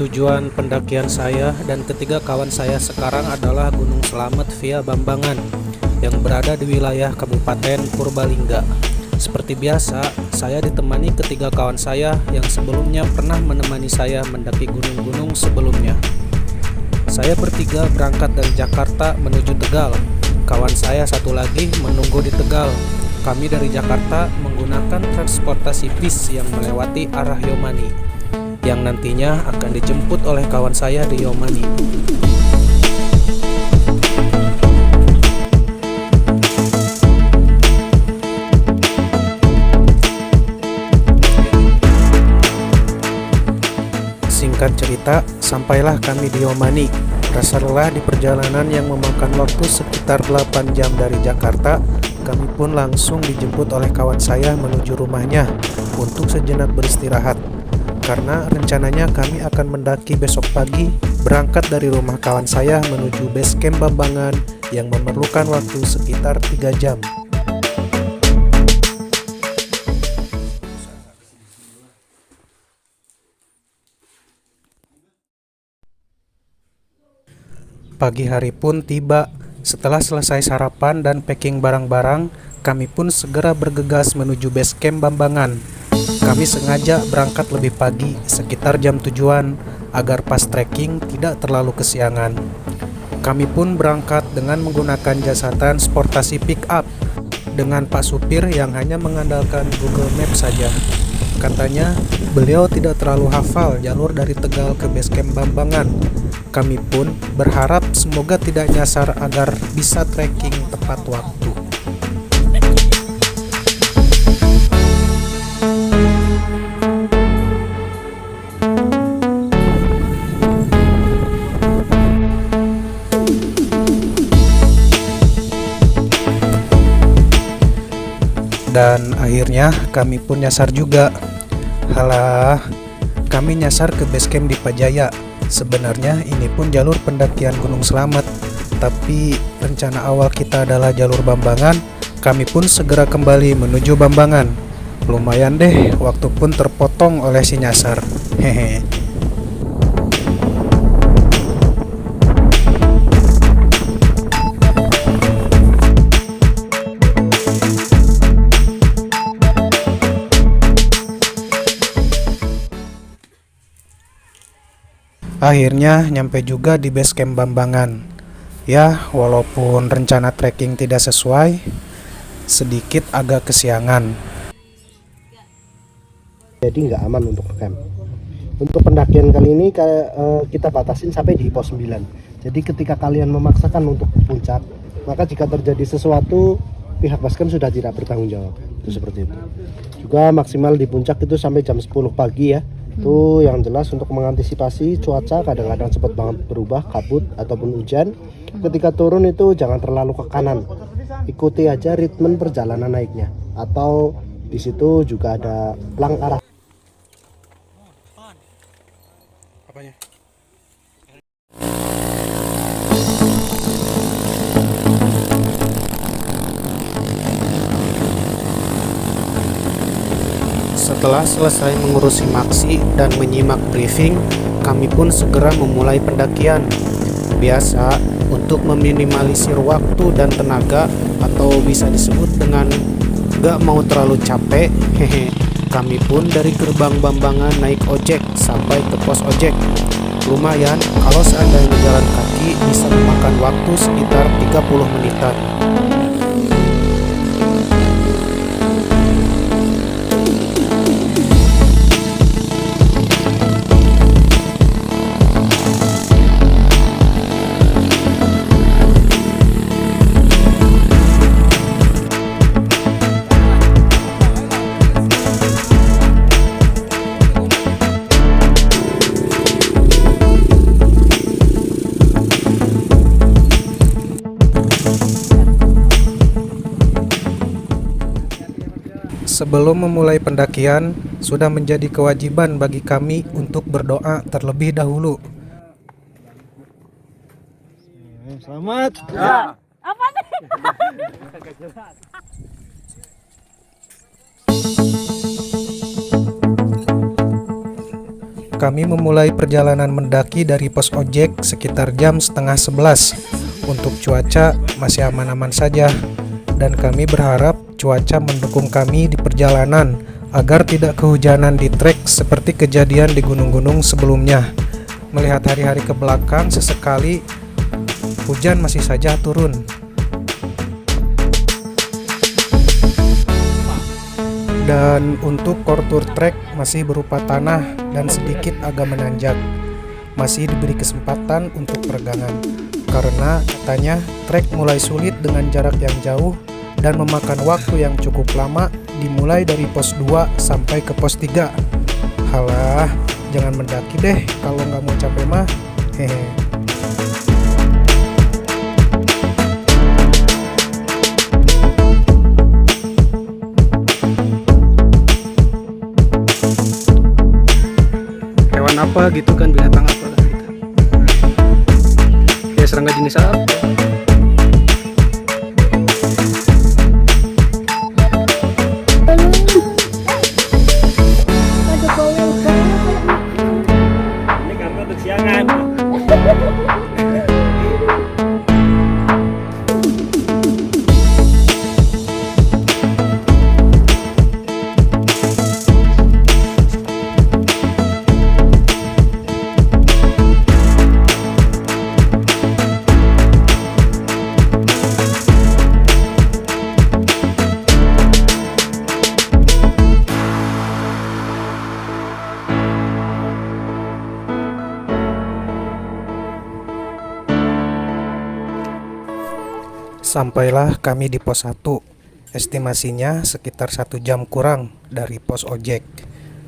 Tujuan pendakian saya dan ketiga kawan saya sekarang adalah Gunung Slamet via Bambangan yang berada di wilayah Kabupaten Purbalingga. Seperti biasa, saya ditemani ketiga kawan saya yang sebelumnya pernah menemani saya mendaki gunung-gunung sebelumnya. Saya bertiga berangkat dari Jakarta menuju Tegal. Kawan saya satu lagi menunggu di Tegal. Kami dari Jakarta menggunakan transportasi bis yang melewati arah Yomani, yang nantinya akan dijemput oleh kawan saya di Yomani. Singkat cerita, sampailah kami di Yomani. Rasa lelah di perjalanan yang memakan waktu sekitar 8 jam dari Jakarta, kami pun langsung dijemput oleh kawan saya menuju rumahnya untuk sejenak beristirahat. Karena rencananya kami akan mendaki besok pagi, berangkat dari rumah kawan saya menuju base camp Bambangan yang memerlukan waktu sekitar 3 jam. Pagi hari pun tiba. Setelah selesai sarapan dan packing barang-barang, kami pun segera bergegas menuju base camp Bambangan. Kami sengaja berangkat lebih pagi, sekitar jam tujuan, agar pas trekking tidak terlalu kesiangan. Kami pun berangkat dengan menggunakan jasa transportasi pick-up dengan Pak Supir yang hanya mengandalkan Google Maps saja. Katanya, beliau tidak terlalu hafal jalur dari Tegal ke base camp Bambangan. Kami pun berharap semoga tidak nyasar agar bisa trekking tepat waktu. Dan akhirnya kami pun nyasar juga. Halah, kami nyasar ke base camp di Pajaya. Sebenarnya ini pun jalur pendakian Gunung Slamet, tapi rencana awal kita adalah jalur Bambangan. Kami pun segera kembali menuju Bambangan. Lumayan deh, waktu pun terpotong oleh si nyasar. Hehe. Akhirnya nyampe juga di base camp Bambangan. Ya, walaupun rencana trekking tidak sesuai, sedikit agak kesiangan. Jadi nggak aman untuk camp. Untuk pendakian kali ini kita batasin sampai di pos 9. Jadi ketika kalian memaksakan untuk ke puncak, maka jika terjadi sesuatu, pihak basecamp sudah tidak bertanggung jawab. Itu seperti itu. Juga maksimal di puncak itu sampai jam 10 pagi ya. Itu yang jelas untuk mengantisipasi cuaca kadang-kadang cepat banget berubah, kabut ataupun hujan. Ketika turun itu jangan terlalu ke kanan, ikuti aja ritme perjalanan naiknya, atau di situ juga ada pelang arah. Apanya? Setelah selesai mengurusi maksi dan menyimak briefing, kami pun segera memulai pendakian. Biasa, untuk meminimalisir waktu dan tenaga, atau bisa disebut dengan gak mau terlalu capek, kami pun dari gerbang Bambangan naik ojek sampai ke pos ojek. Lumayan, kalau seandainya jalan kaki bisa memakan waktu sekitar 30 menitan. Sebelum memulai pendakian, sudah menjadi kewajiban bagi kami untuk berdoa terlebih dahulu. Selamat. Ya. Apa sih? Kami memulai perjalanan mendaki dari pos ojek sekitar jam setengah 11. Untuk cuaca masih aman-aman saja, dan kami berharap cuaca mendukung kami di perjalanan agar tidak kehujanan di trek seperti kejadian di gunung-gunung sebelumnya. Melihat hari-hari ke belakang, sesekali hujan masih saja turun. Dan untuk kontur trek masih berupa tanah dan sedikit agak menanjak. Masih diberi kesempatan untuk peregangan, karena katanya trek mulai sulit dengan jarak yang jauh dan memakan waktu yang cukup lama, dimulai dari pos 2 sampai ke pos 3. Halah, jangan mendaki deh kalau nggak mau capek mah. Hehe. Hewan apa gitu kan, binatang apa gitu. Ya serangga jenis apa? Ini karena untuk siangan. Sampailah kami di pos 1. Estimasinya sekitar 1 jam kurang dari pos ojek.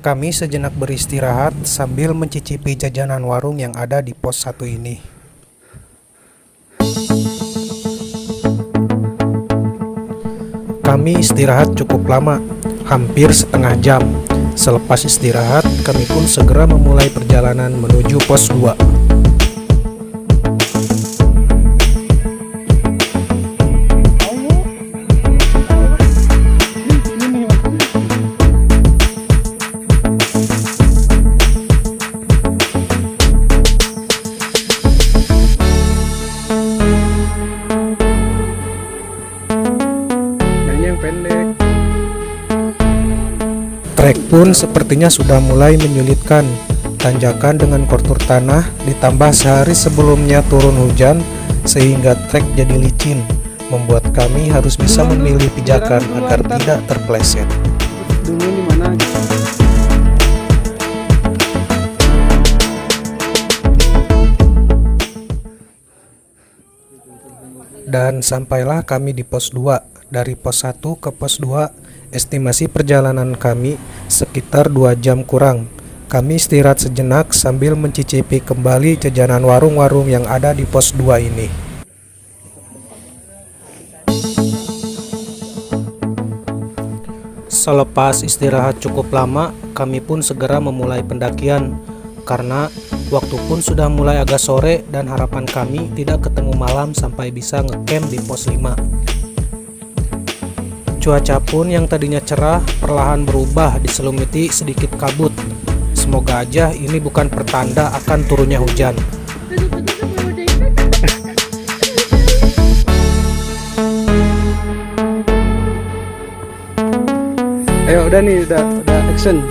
Kami sejenak beristirahat sambil mencicipi jajanan warung yang ada di pos 1 ini. Kami istirahat cukup lama, hampir setengah jam. Selepas istirahat, kami pun segera memulai perjalanan menuju pos 2. Yang pendek. Trek pun sepertinya sudah mulai menyulitkan. Tanjakan dengan kontur tanah ditambah sehari sebelumnya turun hujan sehingga trek jadi licin, membuat kami harus bisa memilih pijakan agar tidak terpeleset. Dulu di mana gitu. Dan sampailah kami di pos 2. Dari pos 1 ke pos 2, estimasi perjalanan kami sekitar 2 jam kurang. Kami istirahat sejenak sambil mencicipi kembali jajanan warung-warung yang ada di pos 2 ini. Selepas istirahat cukup lama, kami pun segera memulai pendakian. Karena waktu pun sudah mulai agak sore dan harapan kami tidak ketemu malam sampai bisa ngecamp di pos 5. Cuaca pun yang tadinya cerah perlahan berubah diselimiti sedikit kabut. Semoga aja ini bukan pertanda akan turunnya hujan. Ayo udah nih, udah action.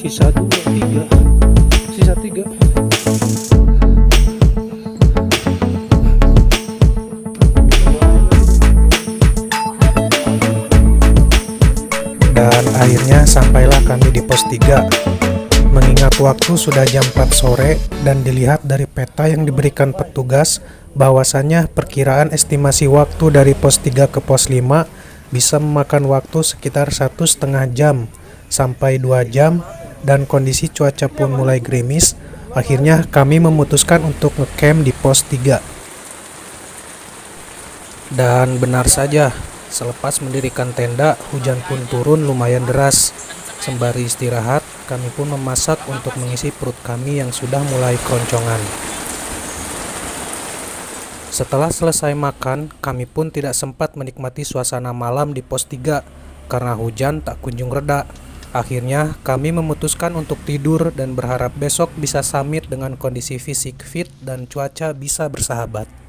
Sisa 2, 3. Sisa 3. Dan akhirnya sampailah kami di pos 3. Mengingat waktu sudah jam 4 sore dan dilihat dari peta yang diberikan petugas bahwasannya perkiraan estimasi waktu dari pos 3 ke pos 5 bisa memakan waktu sekitar 1,5 jam sampai 2 jam, dan kondisi cuaca pun mulai gerimis. Akhirnya kami memutuskan untuk ngecamp di pos 3. Dan benar saja, selepas mendirikan tenda, hujan pun turun lumayan deras. Sembari istirahat, kami pun memasak untuk mengisi perut kami yang sudah mulai keroncongan. Setelah selesai makan, kami pun tidak sempat menikmati suasana malam di pos 3 karena hujan tak kunjung reda. Akhirnya, kami memutuskan untuk tidur dan berharap besok bisa summit dengan kondisi fisik fit dan cuaca bisa bersahabat.